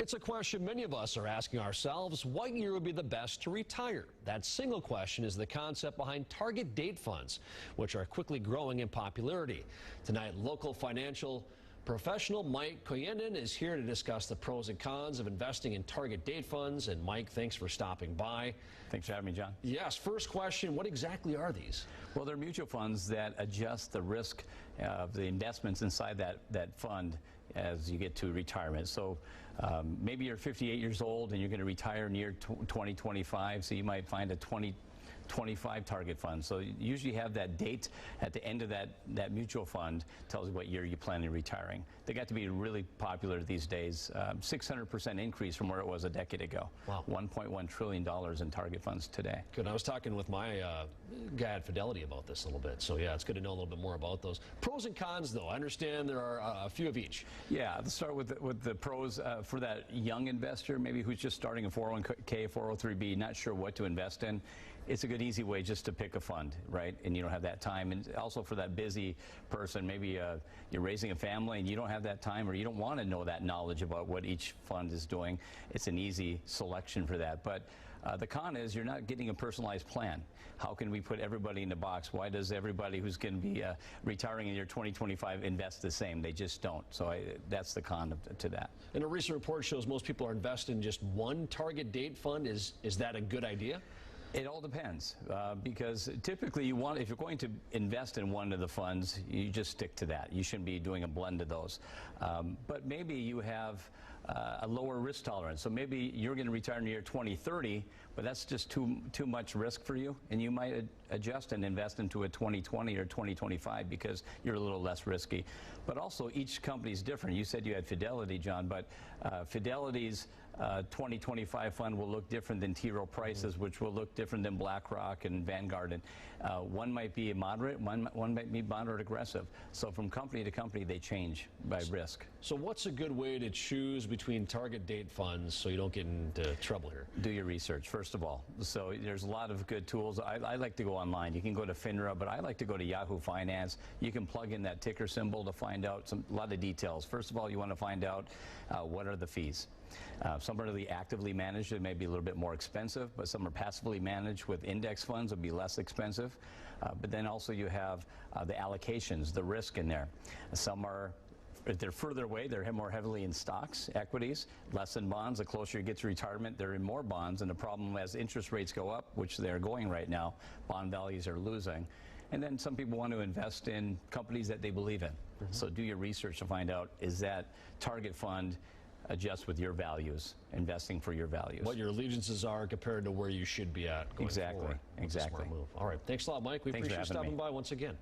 It's a question many of us are asking ourselves: what year would be the best to retire? That single question is the concept behind target date funds, which are quickly growing in popularity. Tonight, local financial professional Mike Koyenden is here to discuss the pros and cons of investing in target date funds. And Mike, thanks for stopping by. Thanks for having me, John. Yes, first question, what exactly are these? Well, they're mutual funds that adjust the risk of the investments inside that fund as you get to retirement. So maybe you're 58 years old and you're going to retire near 2025, so you might find a 2025 target fund. So you usually have that date at the end of that mutual fund, tells you what year you plan on retiring. They got to be really popular these days. 600% increase from where it was a decade ago. Wow. $1.1 trillion in target funds today. Good. I was talking with my guy at Fidelity about this a little bit. So yeah, it's good to know a little bit more about those. Pros and cons, though. I understand there are a few of each. Yeah, let's start with the pros. For that young investor, maybe who's just starting a 401k, 403b, not sure what to invest in, it's a good easy way just to pick a fund, right? And you don't have that time. And also for that busy person, maybe you're raising a family and you don't have that time, or you don't want to know that knowledge about what each fund is doing. It's an easy selection for that. But the con is you're not getting a personalized plan. How can we put everybody in the box? Why does everybody who's going to be retiring in year 2025 invest the same? They just don't. So that's the con to that. And a recent report shows most people are invested in just one target date fund. Is that a good idea? It all depends, because typically if you're going to invest in one of the funds, you just stick to that. You shouldn't be doing a blend of those. But maybe you have a lower risk tolerance. So maybe you're going to retire in the year 2030, but that's just too much risk for you, and you might adjust and invest into a 2020 or 2025 because you're a little less risky. But also each company is different. You said you had Fidelity, John, but Fidelity's 2025 fund will look different than T. Rowe Price's, which will look different than BlackRock and Vanguard. And one might be moderate, one might be moderate aggressive. So from company to company, they change by risk. So what's a good way to choose between target date funds so you don't get into trouble here? Do your research, first of all. So there's a lot of good tools. I like to go online. You can go to FINRA, but I like to go to Yahoo Finance. You can plug in that ticker symbol to find out a lot of details. First of all, you want to find out what are the fees. Some are really actively managed. It may be a little bit more expensive, but some are passively managed with index funds. Will be less expensive. But then also you have the allocations, the risk in there. Some are, if they're further away, they're more heavily in stocks, equities, less in bonds. The closer you get to retirement, they're in more bonds. And the problem, as interest rates go up, which they're going right now, bond values are losing. And then some people want to invest in companies that they believe in. Mm-hmm. So do your research to find out, is that target fund adjust with your values, investing for your values. What your allegiances are compared to where you should be at going forward. Exactly. Smart move. All right. Thanks a lot, Mike. We appreciate you stopping by once again.